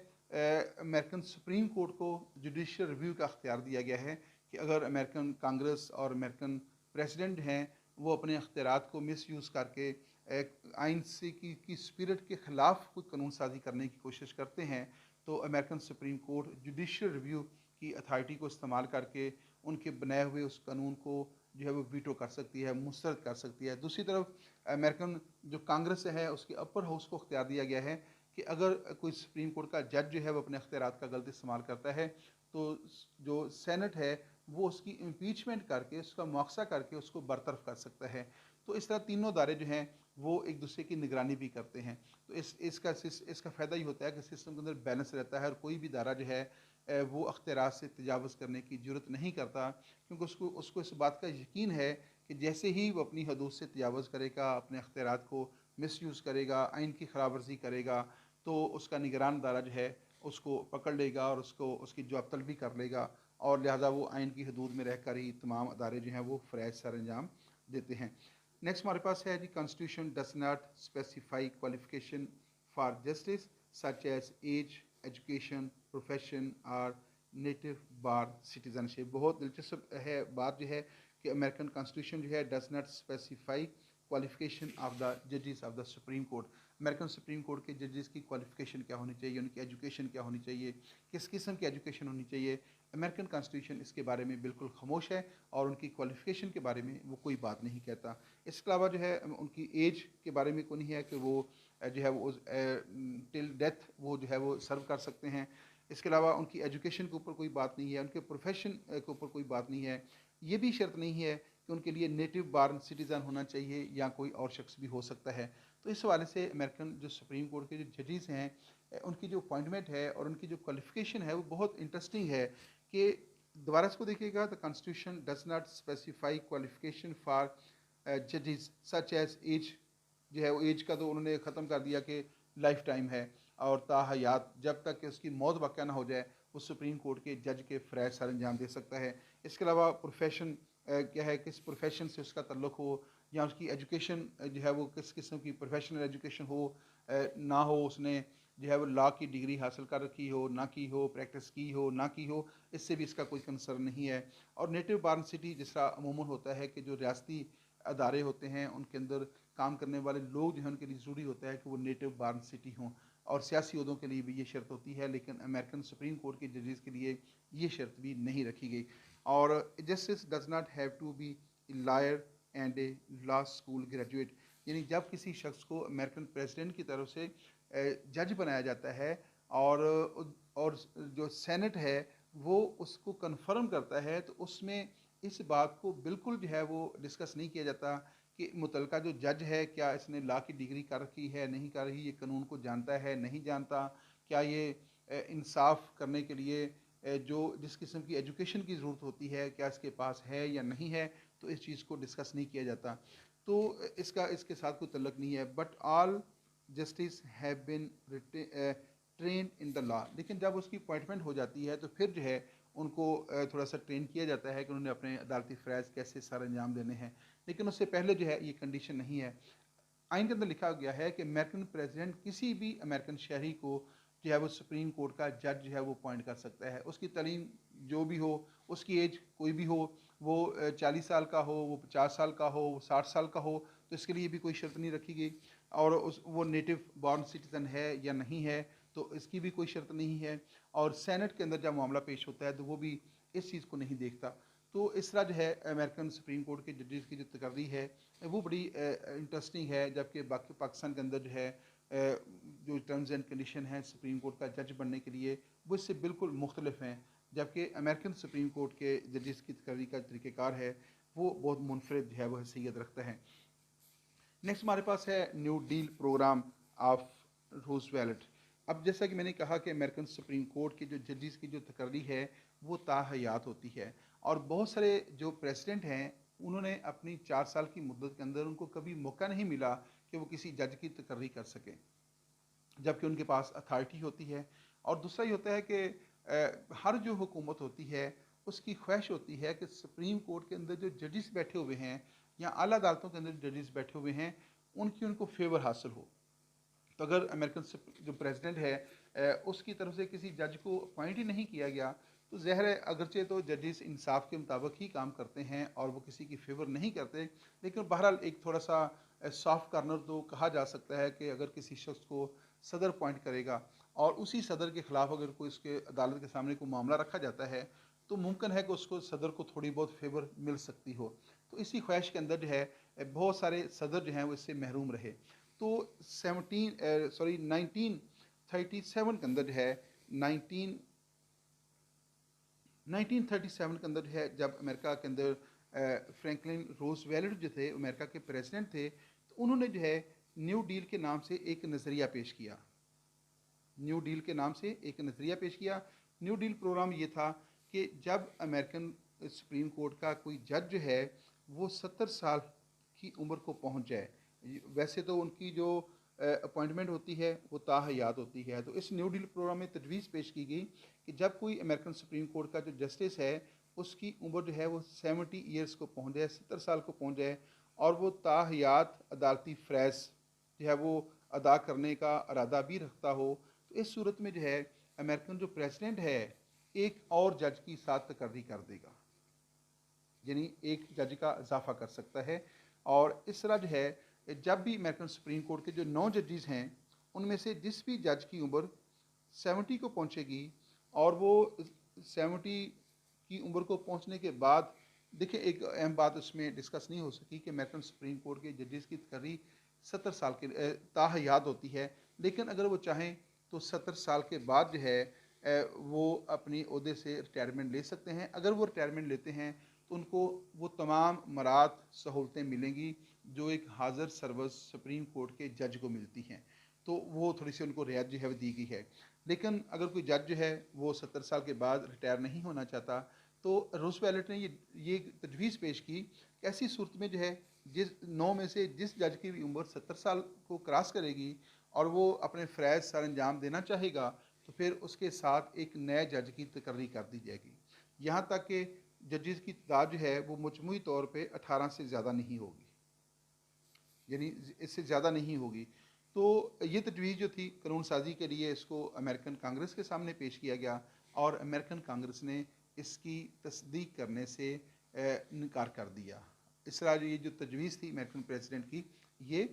अमेरिकन सुप्रीम कोर्ट को जुडिशियल रिव्यू का अख्तियार दिया गया है कि अगर अमेरिकन कांग्रेस और अमेरिकन प्रेसिडेंट हैं वो अपने अख्तियारात को मिसयूज़ करके आइन से की स्पिरिट के ख़िलाफ़ कोई कानून साजी करने की कोशिश करते हैं, तो American supreme court judicial review की अथॉरिटी को इस्तेमाल करके उनके बनाए हुए उस कानून को जो है वो वीटो कर सकती है, मुस्तरद कर सकती है। दूसरी तरफ अमेरिकन जो कांग्रेस है उसके अपर हाउस को अख्तियार दिया गया है कि अगर कोई सुप्रीम कोर्ट का जज जो है वो अपने अख्तियारात का गलत इस्तेमाल करता है तो जो सेनेट है वो उसकी इम्पीचमेंट करके, उसका मुआवजा करके उसको बरतरफ कर सकता है। तो इस तरह तीनों अदारे जो हैं वो एक दूसरे की निगरानी भी करते हैं। तो इसका फ़ायदा ये होता है कि सिस्टम के अंदर बैलेंस रहता है और कोई भी अदारा जो है वो अख्तियारात से तजावज़ करने की ज़रूरत नहीं करता, क्योंकि उसको इस बात का यकीन है कि जैसे ही वो अपनी हदूद से तजावज़ करेगा, अपने अख्तियारात को मिसयूज़ करेगा, आइन की खिलाफ वर्जी करेगा, तो उसका निगरान अदारा जो है उसको पकड़ लेगा और उसको उसकी जवाब तलबी कर लेगा, और लिहाजा वो आइन की हदूद में रहकर ही तमाम अदारे जो हैं वो फ़रज़ सर अंजाम देते हैं। नेक्स्ट हमारे पास है जी, constitution does not specify qualification for justice such as age, education, profession और नेटिव बार सिटीजनशिप। बहुत दिलचस्प है बात जो है कि अमेरिकन कॉन्स्टिट्यूशन जो है does not specify qualification of the जजेस of the supreme court. American supreme court के जजेस की क्वालिफिकेशन क्या होनी चाहिए, उनकी एजुकेशन क्या होनी चाहिए, किस किस्म की एजुकेशन होनी चाहिए, अमेरिकन कॉन्स्टिट्यूशन इसके बारे में बिल्कुल खामोश है और उनकी क्वालिफिकेशन के बारे में वो कोई बात नहीं कहता। इसके अलावा जो है उनकी एज के बारे में कोई नहीं है कि वो जो है वो टिल डेथ वो जो है वो सर्व कर सकते हैं। इसके अलावा उनकी एजुकेशन के ऊपर कोई बात नहीं है, उनके प्रोफेशन के ऊपर कोई बात नहीं है। ये भी शर्त नहीं है कि उनके लिए नेटिव बार्न सिटीज़न होना चाहिए या कोई और शख्स भी हो सकता है। तो इस हवाले से अमेरिकन जो सुप्रीम कोर्ट के जो जजेस हैं उनकी जो अपॉइंटमेंट है और उनकी जो क्वालिफ़िकेशन है वो बहुत इंटरेस्टिंग है कि दोबारा इसको देखिएगा, the constitution does not specify qualification for जजेस सच एज एज, जो है वो एज का तो उन्होंने ख़त्म कर दिया कि लाइफ टाइम है, और ताहयात जब तक कि उसकी मौत वाक़या ना हो जाए वो सुप्रीम कोर्ट के जज के फ़रज़ सर अंजाम दे सकता है। इसके अलावा प्रोफेशन क्या है, किस प्रोफेशन से उसका तल्लुक़ हो, या उसकी एजुकेशन जो है वो किस किस्म की प्रोफेशनल एजुकेशन हो ना हो, उसने जो है वो लॉ की डिग्री हासिल कर रखी हो ना की हो, प्रैक्टिस की हो ना की हो, इससे भी इसका कोई कंसर्न नहीं है। और नेटिव बार्न सिटी जिस तरह अमूमन होता है कि जो रियासती अदारे होते हैं उनके अंदर काम करने वाले लोग जो हैं उनके लिए ज़रूरी होता है कि वो नेटिव बार्न सिटी हों, और सियासी अहदों के लिए भी ये शर्त होती है, लेकिन अमेरिकन सुप्रीम कोर्ट के जजेस के लिए ये शर्त भी नहीं रखी गई। और justice does not have to be a lawyer and a law school graduate, यानी जब किसी शख्स को अमेरिकन प्रेसिडेंट की तरफ से जज बनाया जाता है और जो सेनेट है वो उसको कन्फर्म करता है, तो उसमें इस बात को बिल्कुल जो है वो डिस्कस नहीं किया जाता कि मुतलका जो जज है क्या इसने लॉ की डिग्री कर रखी है नहीं कर रही, ये कानून को जानता है नहीं जानता, क्या ये इंसाफ करने के लिए जो जिस किस्म की एजुकेशन की ज़रूरत होती है क्या इसके पास है या नहीं है, तो इस चीज़ को डिस्कस नहीं किया जाता। तो इसका इसके साथ कोई तल्लुक नहीं है। But all justice have been train in the law, लेकिन जब उसकी अपॉइंटमेंट हो जाती है तो फिर जो है उनको थोड़ा सा ट्रेन किया जाता है कि उन्होंने अपने अदालती फ़रज़ कैसे सर अंजाम देने हैं, लेकिन उससे पहले जो है ये कंडीशन नहीं है। आइन के अंदर लिखा गया है कि अमेरिकन प्रेसिडेंट किसी भी अमेरिकन शहरी को जो है वो सुप्रीम कोर्ट का जज जो है वो अपॉइंट कर सकता है, उसकी तलीम जो भी हो, उसकी एज कोई भी हो, वो 40 साल का हो, वो 50 साल का हो, वो 60 साल का हो, तो इसके लिए भी कोई शर्त नहीं रखी गई। और उस वो नेटिव बॉर्न सिटीज़न है या नहीं है, तो इसकी भी कोई शर्त नहीं है। और सेनेट के अंदर जब मामला पेश होता है तो वो भी इस चीज़ को नहीं देखता। तो इस तरह जो है अमेरिकन सुप्रीम कोर्ट के जजेस की जो तकर्री है वो बड़ी इंटरेस्टिंग है, जबकि बाकी पाकिस्तान के अंदर जो है जो टर्म्स एंड कंडीशन है सुप्रीम कोर्ट का जज बनने के लिए वो इससे बिल्कुल मुख्तलिफ हैं, जबकि अमेरिकन सुप्रीम कोर्ट के जजेस की तकर्री का तरीक़ेकार है वो बहुत मुनफरद जो है वो हैसियत रखता है। नेक्स्ट हमारे पास है new deal program of Roosevelt. अब जैसा कि मैंने कहा कि अमेरिकन सुप्रीम कोर्ट के जो जजेस की जो तकर्री है वो ताहयात होती है, और बहुत सारे जो प्रेसिडेंट हैं उन्होंने अपनी 4 साल की मुद्दत के अंदर उनको कभी मौका नहीं मिला कि वो किसी जज की तकर्री कर सकें, जबकि उनके पास अथॉरिटी होती है। और दूसरा ये होता है कि हर जो हुकूमत होती है उसकी ख्वाहिश होती है कि सुप्रीम कोर्ट के अंदर जो जजेस बैठे हुए हैं या आला अदालतों के अंदर जजेस बैठे हुए हैं उनकी उनको फेवर हासिल हो। तो अगर अमेरिकन जो प्रेसिडेंट है उसकी तरफ से किसी जज को अपॉइंट ही नहीं किया गया, तो ज़ाहिर है अगरचे तो जजेस इंसाफ के मुताबिक ही काम करते हैं और वो किसी की फेवर नहीं करते, लेकिन बहरहाल एक थोड़ा सा सॉफ्ट कार्नर तो कहा जा सकता है कि अगर किसी शख्स को सदर अपॉइंट करेगा और उसी सदर के ख़िलाफ़ अगर कोई उसके अदालत के सामने कोई मामला रखा जाता है तो मुमकिन है कि उसको सदर को थोड़ी बहुत फेवर मिल सकती हो। तो इसी ख्वाहिश के अंदर जो है बहुत सारे सदर जो हैं वो इससे महरूम रहे। तो 1937 के अंदर जो है 1937 के अंदर जो है जब अमेरिका के अंदर फ्रैंकलिन रोजवेल्ट जो थे अमेरिका के प्रेसिडेंट थे, तो उन्होंने जो है न्यू डील के नाम से एक नज़रिया पेश किया। न्यू डील के नाम से एक नज़रिया पेश किया। न्यू डील प्रोग्राम ये था कि जब अमेरिकन सुप्रीम कोर्ट का कोई जज जो है वो 70 साल की उम्र को पहुंच जाए, वैसे तो उनकी जो अपॉइंटमेंट होती है वो ताहयात होती है, तो इस न्यू डील प्रोग्राम में तजवीज़ पेश की गई कि जब कोई अमेरिकन सुप्रीम कोर्ट का जो जस्टिस है उसकी उम्र जो है वो 70 ईयर्स को पहुंच जाए, 70 साल को पहुंच जाए, और वो ताहयात अदालती फ़रज़ जो है वो अदा करने का इरादा भी रखता हो, तो इस सूरत में जो है अमेरिकन जो प्रेसिडेंट है एक और जज की साथ तकर्री कर देगा, यानी एक जज का इजाफा कर सकता है। और इस तरह जो है जब भी अमेरिकन सुप्रीम कोर्ट के जो 9 जजेस हैं उनमें से जिस भी जज की उम्र 70 को पहुंचेगी और वो 70 की उम्र को पहुंचने के बाद, देखिए एक अहम बात उसमें डिस्कस नहीं हो सकी कि अमेरिकन सुप्रीम कोर्ट के जजेस की तकर्री 70 साल के ताहयात होती है, लेकिन अगर वो चाहें तो 70 साल के बाद जो है वो अपनी ओहदे से रिटायरमेंट ले सकते हैं। अगर वो रिटायरमेंट लेते हैं तो उनको वो तमाम मरात सहूलतें मिलेंगी जो एक हाज़िर सरवस सुप्रीम कोर्ट के जज को मिलती हैं, तो वो थोड़ी सी उनको रियायत जो है वो दी गई है। लेकिन अगर कोई जज जो है वो 70 साल के बाद रिटायर नहीं होना चाहता, तो रूजवेल्ट ने ये तजवीज़ पेश की कि ऐसी सूरत में जो है जिस 9 में से जिस जज की भी उम्र 70 साल को क्रॉस करेगी और वो अपने फ़रज़ सर अंजाम देना चाहेगा, तो फिर उसके साथ एक नए जज की तकर्री कर दी जाएगी। यहाँ तक कि जजेस की तादाद जो है वो मजमूई तौर पे 18 से ज़्यादा नहीं होगी, यानी इससे ज़्यादा नहीं होगी। तो ये तजवीज़ जो थी कानून साजी के लिए, इसको अमेरिकन कांग्रेस के सामने पेश किया गया और अमेरिकन कांग्रेस ने इसकी तस्दीक करने से इनकार कर दिया। इस तरह ये जो तजवीज़ थी अमेरिकन प्रेसिडेंट की, ये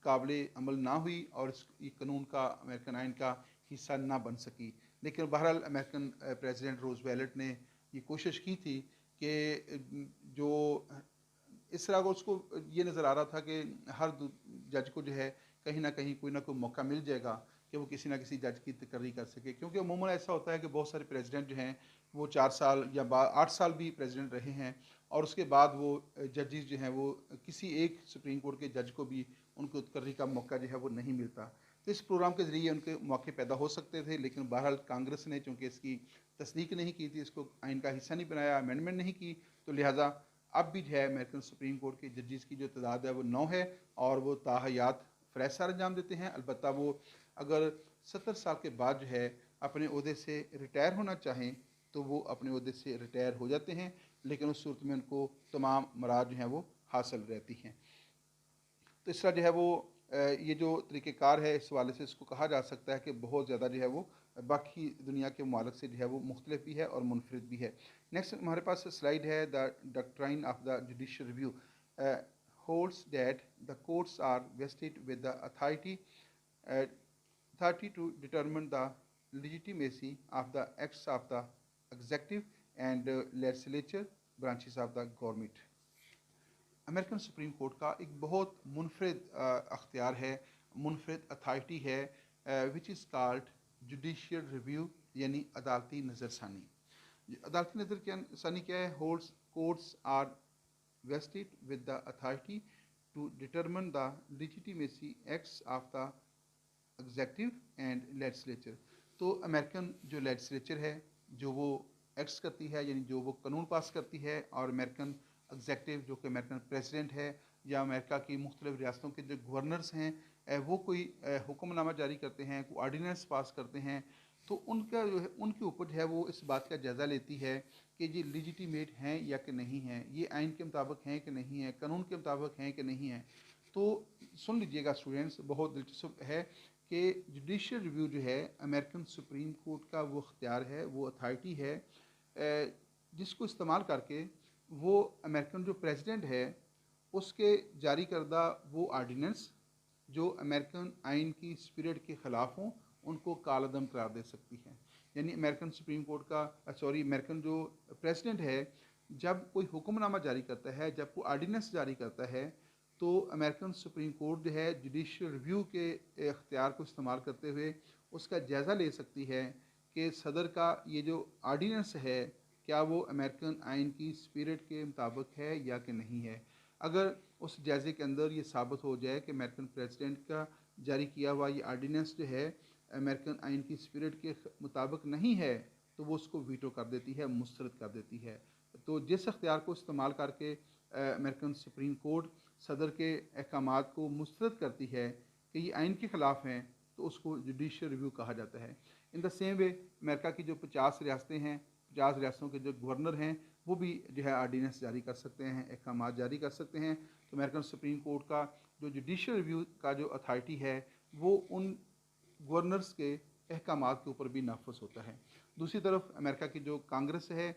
काबिल अमल ना हुई और ये कानून का, अमेरिकन आइन का हिस्सा ना बन सकी। लेकिन बहरहाल अमेरिकन प्रेसिडेंट रूजवेल्ट ने ये कोशिश की थी कि जो इस तरह को उसको ये नज़र आ रहा था कि हर जज को जो है कहीं ना कोई मौका मिल जाएगा कि वो किसी ना किसी जज की तकर्री कर सके, क्योंकि अमूमन ऐसा होता है कि बहुत सारे प्रेसिडेंट जो हैं वो 4 साल या 8 साल भी प्रेसिडेंट रहे हैं और उसके बाद वो जजेस जो हैं वो किसी एक सुप्रीम कोर्ट के जज को भी उनको तकर्री का मौका जो है वो नहीं मिलता। तो इस प्रोग्राम के ज़रिए उनके मौके पैदा हो सकते थे, लेकिन बहरहाल कांग्रेस ने चूँकि इसकी तस्दीक नहीं की थी, इसको आइन का हिस्सा नहीं बनाया, अमेंडमेंट नहीं की, तो लिहाजा अब भी जो है अमेरिकन सुप्रीम कोर्ट के जजेस की जो तादाद है वो 9 है और वो ताहयात फ़रज़ सर अंजाम देते हैं। अलबत्ता वो अगर 70 साल के बाद जो है अपने ओहदे से रिटायर होना चाहें तो वो अपने ओहदे से रिटायर हो जाते हैं, लेकिन उस सूरत में उनको तमाम मराद जो हैं वो हासिल रहती हैं। तो इस तरह जो है वो ये जो तरीक़ेकार है, इस हवाले से इसको कहा जा सकता है कि बहुत ज़्यादा जो है वो बाकी दुनिया के ममालिक से जो है वो मुख्तलिफ भी है और मुनफरिद भी है। नेक्स्ट हमारे पास स्लाइड है, the doctrine of the judicial review holds that the courts are vested with the authority to determine the legitimacy of the acts of the executive and legislature branches of the government. American supreme court का एक बहुत मुनफरद अख्तियार है, मुनफरद authority है, which is called judicial review, यानी अदालती नज़रसानी। अदालती नज़रसानी क्या है? Holds courts are vested with the authority to determine the legitimacy acts of the executive and legislature। तो अमेरिकन जो लेजिस्लेचर है, जो वो एक्ट्स करती है, यानी जो वो कानून पास करती है, और अमेरिकन एग्जेक्टिव जो कि अमेरिकन प्रेसिडेंट है, या अमेरिका की मुख्तलिफ रियासतों के जो गवर्नर्स हैं, वो कोई हुक्मनामा जारी करते हैं, कोई आर्डीनेंस पास करते हैं, तो उनका जो है उनके ऊपर जो है वो इस बात का जायज़ा लेती है कि ये लिजिटिमेट हैं या कि नहीं हैं, ये आइन के मुताबिक हैं कि नहीं है, कानून के मुताबिक हैं कि नहीं है। तो सुन लीजिएगा स्टूडेंट्स, बहुत दिलचस्प है कि जुडिशियल रिव्यू जो है अमेरिकन सुप्रीम कोर्ट का वो अख्तियार है, वो अथॉरिटी है, जिसको इस्तेमाल करके वो अमेरिकन जो प्रेसिडेंट है उसके जारी करदा वो आर्डीनेंस जो अमेरिकन आइन की स्पिरिट के ख़िलाफ़ हों, उनको कालअदम करार दे सकती है। यानी अमेरिकन सुप्रीम कोर्ट का अमेरिकन जो प्रेसिडेंट है, जब कोई हुक्मनामा जारी करता है, जब कोई आर्डीनेंस जारी करता है, तो अमेरिकन सुप्रीम कोर्ट जो है जुडिशियल रिव्यू के इख्तियार को इस्तेमाल करते हुए उसका जायज़ा ले सकती है कि सदर का ये जो आर्डीनेंस है, क्या वो अमेरिकन आइन की स्पिरिट के मुताबिक है या कि नहीं है। अगर उस जायज़े के अंदर ये साबित हो जाए कि अमेरिकन प्रेसिडेंट का जारी किया हुआ ये आर्डीनेंस जो है अमेरिकन आइन की स्पिरिट के मुताबिक नहीं है, तो वो उसको वीटो कर देती है, मुस्तरद कर देती है। तो जिस अख्तियार को इस्तेमाल करके अमेरिकन सुप्रीम कोर्ट सदर के अहकामात को मुस्तरद करती है कि ये आइन के ख़िलाफ़ हैं, तो उसको जुडिशियल रिव्यू कहा जाता है। In the same way America की जो 50 रियासतें हैं, 50 रियासतों के जो गवर्नर हैं, वो भी जो है आर्डीनेंस जारी कर सकते हैं, अहकामात जारी कर सकते हैं। तो अमेरिकन सुप्रीम कोर्ट का जो जुडिशियल रिव्यू का जो अथॉरिटी है, वो उन गवर्नर्स के अहकामात के ऊपर भी नाफज होता है। दूसरी तरफ अमेरिका की जो कांग्रेस है,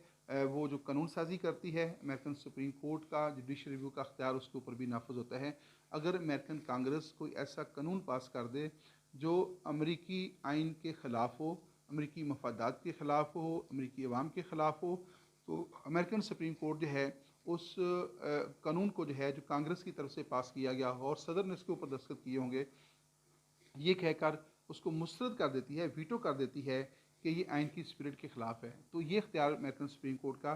वो जो कानून साजी करती है, अमेरिकन सुप्रीम कोर्ट का जुडिशियल रिव्यू का अख्तियार उसके ऊपर भी नाफज होता है। अगर अमेरिकन कांग्रेस कोई ऐसा कानून पास कर दे जो अमरीकी आइन के ख़िलाफ़ हो, अमरीकी मफादात के ख़िलाफ़ हो, अमरीकी अवाम के ख़िलाफ़ हो, तो अमेरिकन सुप्रीम कोर्ट जो है उस कानून को जो है जो कांग्रेस की तरफ से पास किया गया हो और सदर ने इसके ऊपर दस्तखत किए होंगे, ये कहकर उसको मुस्तरद कर देती है, वीटो कर देती है कि ये आइन की स्पिरिट के ख़िलाफ़ है। तो ये इख्तियार अमेरिकन सुप्रीम कोर्ट का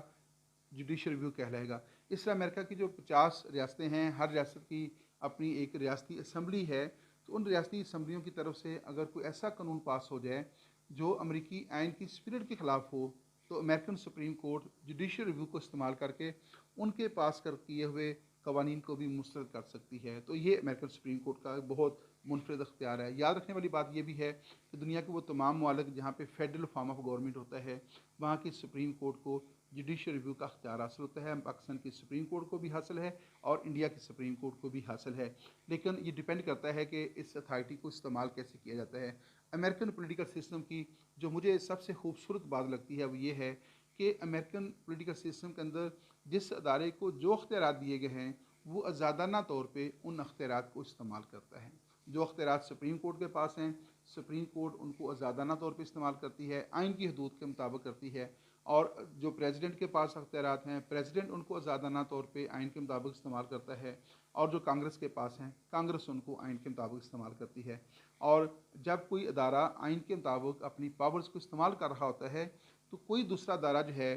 जुडिशियल रिव्यू कहलाएगा। इस तरह अमेरिका की जो 50 रियासतें हैं, हर रियासत की अपनी एक रियासती असम्बली है, तो उन रियासती असम्बलियों की तरफ से अगर कोई ऐसा कानून पास हो जाए जो अमेरिकी आइन की स्पिरिट के ख़िलाफ़ हो तो American supreme court judicial review को इस्तेमाल करके उनके पास कर किए हुए कवानीन को भी मुस्तरद कर सकती है। तो ये अमेरिकन सुप्रीम कोर्ट का बहुत मुनफरद अख्तियार है। याद रखने वाली बात यह भी है कि दुनिया के वो तमाम मुमालिक जहाँ पे फेडरल फॉर्म ऑफ गवर्नमेंट होता है वहाँ की सुप्रीम कोर्ट को जुडिशल रिव्यू का अख्तियार हासिल होता है। पाकिस्तान की सुप्रीम कोर्ट को भी हासिल है और इंडिया की सुप्रीम कोर्ट को भी हासिल है, लेकिन ये डिपेंड करता है कि इस अथॉरिटी को इस्तेमाल कैसे किया जाता है। अमेरिकन पॉलिटिकल सिस्टम की जो मुझे सबसे खूबसूरत बात लगती है वो ये है कि अमेरिकन पॉलिटिकल सिस्टम के अंदर जिस अदारे को जो अख्तियार दिए गए हैं वो आज़ादाना तौर पे उन अख्तियार को इस्तेमाल करता है। जो अख्तियार सुप्रीम कोर्ट के पास हैं, सुप्रीम कोर्ट उनको आज़ादाना तौर पे इस्तेमाल करती है, आइन की हदूद के मुताबिक करती है। और जो प्रेसिडेंट के पास अख्तियार हैं, प्रेसिडेंट उनको आज़ादाना तौर पे आइन के मुताबिक इस्तेमाल करता है। और जो कांग्रेस के पास हैं, कांग्रेस उनको आइन के मुताबिक इस्तेमाल करती है। और जब कोई अदारा आइन के मुताबिक अपनी पावर्स को इस्तेमाल कर रहा होता है तो कोई दूसरा अदारा जो है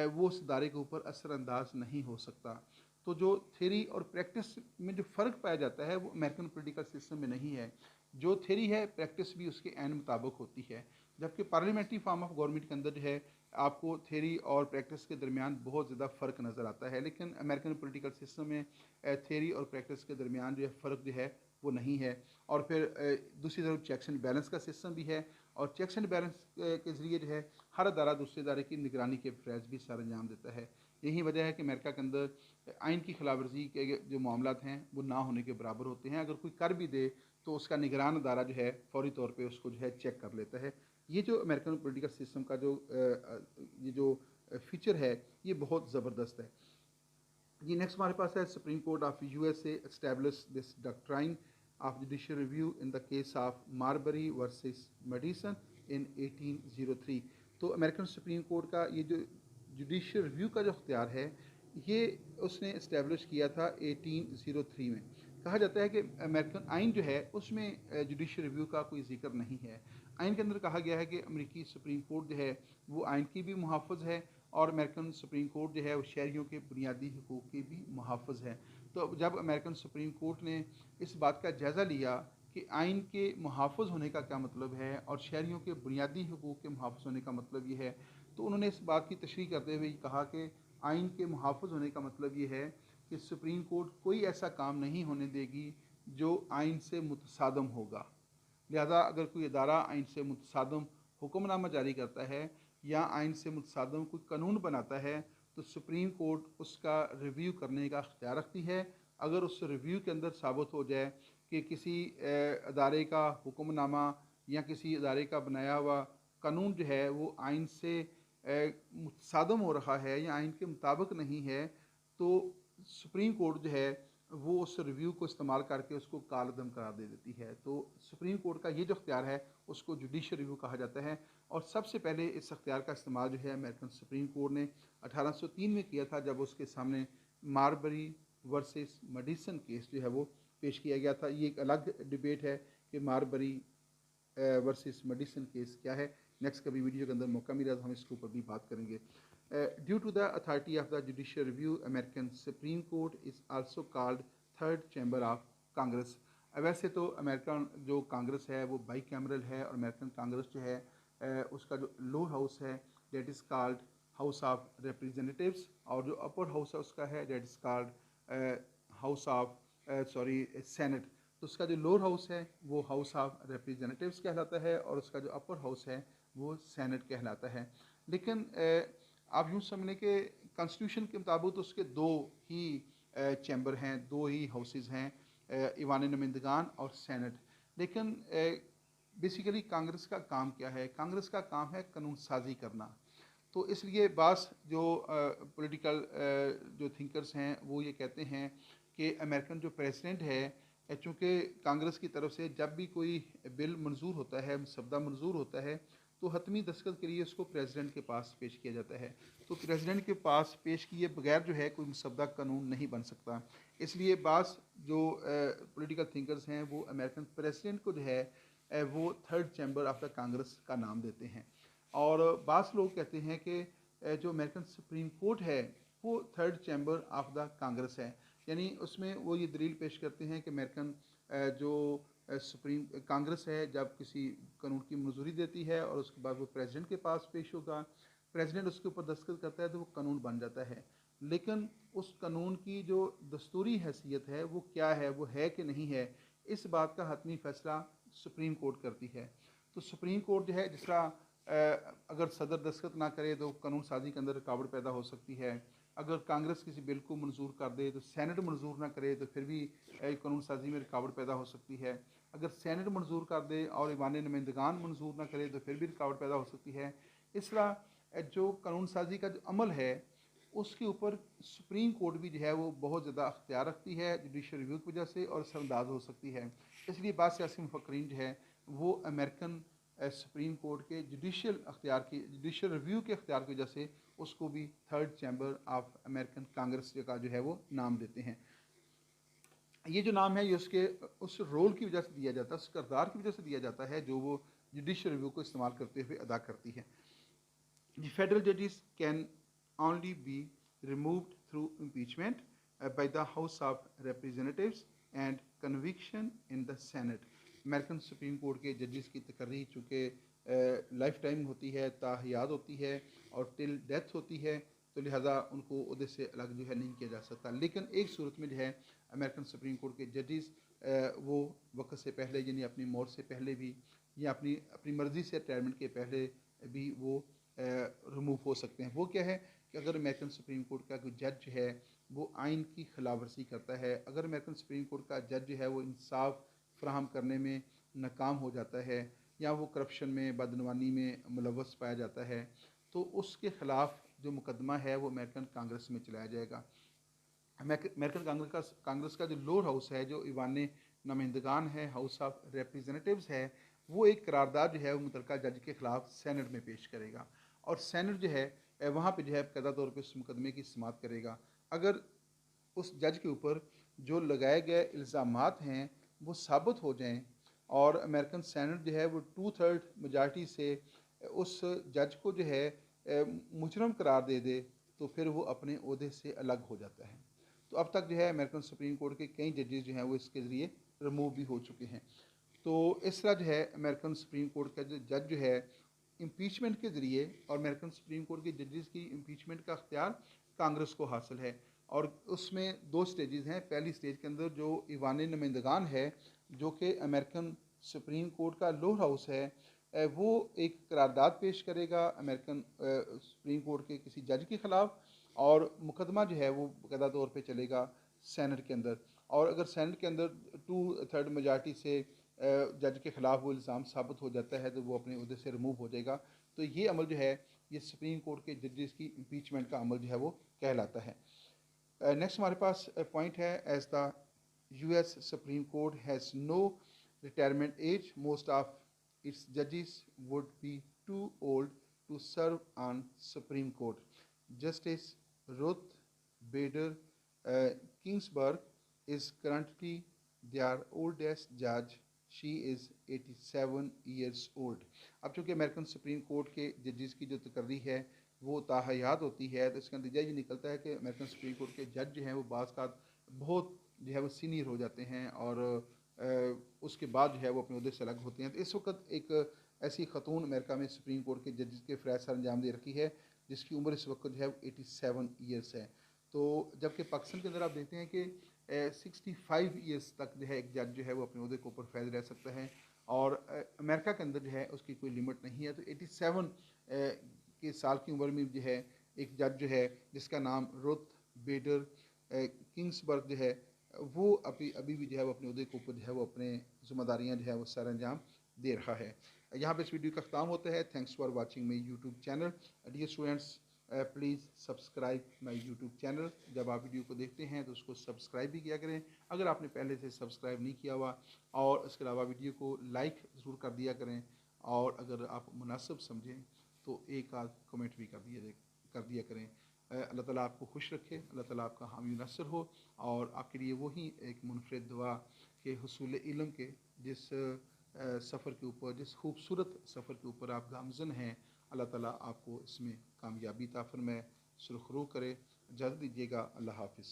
वो उस अदारे के ऊपर असरअंदाज नहीं हो सकता। तो जो थ्योरी और प्रैक्टिस में जो फ़र्क पाया जाता है वो अमेरिकन पॉलिटिकल सिस्टम में नहीं है। जो थ्योरी है प्रैक्टिस भी उसके ऐन मुताबिक होती है, जबकि पार्लियामेंट्री फॉर्म ऑफ गवर्नमेंट के अंदर जो है आपको थ्योरी और प्रैक्टिस के दरमियान बहुत ज़्यादा फ़र्क नज़र आता है। लेकिन अमेरिकन पॉलिटिकल सिस्टम में थ्योरी और प्रैक्टिस के दरमियान जो है फ़र्क जो है वो नहीं है। और फिर दूसरी तरफ चेक्स एंड बैलेंस का सिस्टम भी है और चेक्स एंड बैलेंस के ज़रिए जो है हर अदारा दूसरे अदारे की निगरानी के फ़रज़ भी सर अंजाम देता है। यही वजह है कि अमेरिका के अंदर आइन की खिलाफ वर्जी के जो मामलात हैं वो ना होने के बराबर होते हैं। अगर कोई कर भी दे तो उसका निगरान अदारा जो है फ़ौरी तौर पे उसको जो है चेक कर लेता है। ये जो अमेरिकन पॉलिटिकल सिस्टम का ये जो फीचर है ये बहुत ज़बरदस्त है। जी नेक्स्ट हमारे पास है supreme court of USA establish this doctrine of judicial review in the case of Marbury versus Madison in 1803। तो अमेरिकन सुप्रीम कोर्ट का ये जो जुडिशियल रिव्यू का जो अख्तियार है ये उसने इस्टेब्लिश किया था 1803 में। कहा जाता है कि अमेरिकन आइन जो है उसमें जुडिशियल रिव्यू का कोई जिक्र नहीं है। आइन के अंदर कहा गया है कि अमेरिकी सुप्रीम कोर्ट जो है वो आइन की भी मुहाफ़िज़ है और अमेरिकन सुप्रीम कोर्ट जो है वो शहरियों के बुनियादी हकूक़ की भी मुहाफ़िज़ है। तो जब अमेरिकन सुप्रीम कोर्ट ने इस बात का जायज़ा लिया कि आइन के मुहाफ़िज़ होने का क्या मतलब है और शहरियों के बुनियादी हकूक़ के मुहाफ़िज़ होने का मतलब ये है, तो उन्होंने इस बात की तशरीह करते हुए कहा कि आइन के मुहाफ़िज़ होने का मतलब ये है कि सुप्रीम कोर्ट कोई ऐसा काम नहीं होने देगी जो आइन से मुतसादम होगा। लिहाजा अगर कोई अदारा आइन से मुतसादम हुक्मनामा जारी करता है या आइन से मुतसादम कोई कानून बनाता है तो सुप्रीम कोर्ट उसका रिव्यू करने का अख्तियार रखती है। अगर उस रिव्यू के अंदर साबित हो जाए कि किसी अदारे का हुक्मनामा या किसी अदारे का बनाया हुआ कानून जो है वो आइन से मुतसादम हो रहा है या आइन के मुताबिक नहीं है, तो सुप्रीम कोर्ट जो है वो उस रिव्यू को इस्तेमाल करके उसको कालअदम करार दे देती है। तो सुप्रीम कोर्ट का ये जो अख्तियार है उसको जुडिशल रिव्यू कहा जाता है। और सबसे पहले इस अख्तियार का इस्तेमाल जो है अमेरिकन सुप्रीम कोर्ट ने 1803 में किया था, जब उसके सामने मारबरी वर्सेस मेडिसन केस जो है वो पेश किया गया था। ये एक अलग डिबेट है कि मारबरी वर्सेस मेडिसन केस क्या है। नेक्स्ट कभी वीडियो के अंदर मौका मिला तो हम इसके ऊपर भी बात करेंगे। Due to the authority of the judicial review American supreme court is also called third chamber of Congress. वैसे तो अमेरिकन जो कांग्रेस है वो बाई कैमरल है और अमेरिकन कांग्रेस जो है उसका जो लोअर हाउस है that is called house of representatives और जो अपर हाउस है उसका है that is called house of senate. तो उसका जो लोअर हाउस है वो हाउस ऑफ रिप्रेजेंटेटिव्स कहलाता है और उसका जो अपर हाउस है वो सेनेट कहलाता है। लेकिन आप यूँ समझने के कॉन्स्टिट्यूशन के मुताबिक तो उसके दो ही चैम्बर हैं, दो ही हाउसेज हैं, ईवान नुमाइंदगान और सेनेट। लेकिन बेसिकली कांग्रेस का काम क्या है? कांग्रेस का काम है कानून साजी करना। तो इसलिए बास जो पॉलिटिकल जो थिंकर्स हैं वो ये कहते हैं कि अमेरिकन जो प्रेसिडेंट है, चूँकि कांग्रेस की तरफ से जब भी कोई बिल मंजूर होता है, मसवदा मंजूर होता है, तो हतमी दस्तखत के लिए उसको प्रेसिडेंट के पास पेश किया जाता है। तो प्रेसिडेंट के पास पेश किए बगैर जो है कोई मसवदा कानून नहीं बन सकता। इसलिए बास जो पॉलिटिकल थिंकर्स हैं वो अमेरिकन प्रेसिडेंट को जो है वो third chamber of the Congress का नाम देते हैं। और बास लोग कहते हैं कि जो अमेरिकन सुप्रीम कोर्ट है वो third chamber of the Congress है। यानी उसमें वो ये दलील पेश करते हैं कि अमेरिकन जो सुप्रीम कांग्रेस है जब किसी कानून की मंजूरी देती है और उसके बाद वो प्रेसिडेंट के पास पेश होगा, प्रेसिडेंट उसके ऊपर दस्तखत करता है तो वो कानून बन जाता है। लेकिन उस कानून की जो दस्तूरी हैसियत है वो क्या है, वो है कि नहीं है, इस बात का हतमी फैसला सुप्रीम कोर्ट करती है। तो सुप्रीम कोर्ट जो है, जिस तरह अगर सदर दस्तखत ना करे तो कानून साजी के अंदर रुकावट पैदा हो सकती है, अगर कांग्रेस किसी बिल को मंजूर कर दे तो सेनेट मंजूर ना करे तो फिर भी कानून साजी में रुकावट पैदा हो सकती है, अगर सेनेट मंजूर कर दे और ईवान नुमाइंदगान मंजूर ना करे तो फिर भी रुकावट पैदा हो सकती है। इस तरह जो कानून साजी का जो अमल है उसके ऊपर सुप्रीम कोर्ट भी जो है वो बहुत ज़्यादा अख्तियार रखती है जुडिशल रिव्यू की वजह से, और असरअंदाज हो सकती है। इसलिए बाद सियासी मुफक्रीन जो है वो अमेरिकन सुप्रीम कोर्ट के जुडिशल रिव्यू के अख्तियार की वजह से उसको भी third chamber of American Congress का जो है वो नाम देते हैं। ये जो नाम है ये उसके उस रोल की वजह से दिया जाता है, उस किरदार की वजह से दिया जाता है जो वो जुडिशल रिव्यू को इस्तेमाल करते हुए अदा करती है। The federal judges can only be removed through impeachment by the House of Representatives and conviction in the Senate. American supreme court के जजेस की तकर्री चूँकि लाइफ टाइम होती है, ताहयात होती है और टिल डेथ होती है, तो लिहाजा उनको उहदे से अलग जो है नहीं किया जा सकता। लेकिन एक सूरत में जो है अमेरिकन सुप्रीम कोर्ट के जजेस वो वक्त से पहले यानी अपनी मौत से पहले भी या अपनी मर्ज़ी से रिटायरमेंट के पहले भी वो रिमूव हो सकते हैं। वो क्या है कि अगर अमेरिकन सुप्रीम कोर्ट का कोई जज है वो आइन की खिलाफवर्जी करता है, अगर अमेरिकन सुप्रीम कोर्ट का जज जो है वो इंसाफ फ्राहम करने में नाकाम हो जाता है या वो करप्शन में, बदनवानी में मुलव्वस पाया जाता है, तो उसके ख़िलाफ़ जो मुकदमा है वो अमेरिकन कांग्रेस में चलाया जाएगा। अमेरिकन कांग्रेस का जो लोअर हाउस है, जो ईवान नुमाइंदगान है, हाउस ऑफ रिप्रेजेंटेटिव्स है, वो एक करारदाद जो है वो मुतलका जज के ख़िलाफ़ सेनेट में पेश करेगा और सेनेट जो है वहाँ पे जो है बाकायदा तौर पे उस मुकदमे की समाअत करेगा। अगर उस जज के ऊपर जो लगाए गए इल्ज़ामात हैं वो साबित हो जाएं और अमेरिकन सेनेट जो है वो 2/3 मेजॉरिटी से उस जज को जो है मुजरम करार दे दे, तो फिर वो अपने ओहदे से अलग हो जाता है। तो अब तक जो है अमेरिकन सुप्रीम कोर्ट के कई जजेस जो हैं वो इसके ज़रिए रिमूव भी हो चुके हैं। तो इस तरह जो है अमेरिकन सुप्रीम कोर्ट का जो जज जो है इम्पीचमेंट के ज़रिए, और अमेरिकन सुप्रीम कोर्ट के जजेस की इम्पीचमेंट का अख्तियार कांग्रेस को हासिल है और उसमें 2 स्टेजेस हैं। पहली स्टेज के अंदर जो ईवान नुमाइंदगान है जो कि अमेरिकन सुप्रीम कोर्ट का लोअर हाउस है, वो एक करारदाद पेश करेगा अमेरिकन सुप्रीम कोर्ट के किसी जज के ख़िलाफ़ और मुकदमा जो है वो बाकायदा तौर पे चलेगा सेनेट के अंदर। और अगर सेनेट के अंदर 2/3 मेजॉरिटी से जज के ख़िलाफ़ वो इल्ज़ाम साबित हो जाता है तो वो अपने उहदे से रिमूव हो जाएगा। तो ये अमल जो है ये सुप्रीम कोर्ट के जजेस की इम्पीचमेंट का अमल जो है वो कहलाता है। नेक्स्ट हमारे पास पॉइंट है, as the US supreme court has no retirement age, most of its जजेस would be too old to serve on supreme court. Justice Ruth Bader Ginsburg is currently their oldest judge. She is 87 years old. अब चूँकि American supreme court के जजेस की जो तकर्री है वो ताहयात होती है, तो इसका नतीजा ये निकलता है कि अमेरिकन सुप्रीम कोर्ट के जज जो हैं वो बाज़ का बहुत जो है वो सीनियर हो जाते हैं और उसके बाद जो है वो अपने उहदे से अलग होते हैं। तो इस वक्त एक ऐसी खतून अमेरिका में सुप्रीम कोर्ट के जजेस के फ़रज़ सर अंजाम दे रखी है जिसकी उम्र इस वक्त जो है 87 ईयर्स है। तो जबकि पाकिस्तान के अंदर आप देखते हैं कि 65 ईयर्स तक जो है एक जज जो है वो अपने उहदे के ऊपर फैज़ रह सकता है और अमेरिका के अंदर जो है उसकी कोई लिमिट नहीं है। तो 87 के साल की उम्र में जो है एक जज जो है जिसका नाम रुथ बेडर किंग्सबर्ग जो है वो अभी भी जो है वो अपने उहदे के ऊपर जो है वो अपने ज़िम्मेदारियाँ जो है वो सर अंजाम दे रहा है। यहाँ पे इस वीडियो का ख़त्म होता है। Thanks for watching my YouTube channel. Dear students, please subscribe my YouTube channel. जब आप वीडियो को देखते हैं तो उसको सब्सक्राइब भी किया करें अगर आपने पहले से सब्सक्राइब नहीं किया हुआ, और इसके अलावा वीडियो को लाइक ज़रूर कर दिया करें और अगर आप मुनासिब समझें तो एक आध कमेंट भी कर दिया करें। अल्लाह ताला आपको खुश रखे, अल्लाह ताला आपका हामी नसर हो और आपके लिए वही एक मुनफरिद दुआ के हुसूल इल्म के जिस सफ़र के ऊपर, जिस खूबसूरत सफ़र के ऊपर आप गामज़न हैं, अल्लाह ताला आपको इसमें कामयाबी अता फरमाए, सुरखरू करे। इजाज़त दीजिएगा। अल्लाह हाफ़िज़।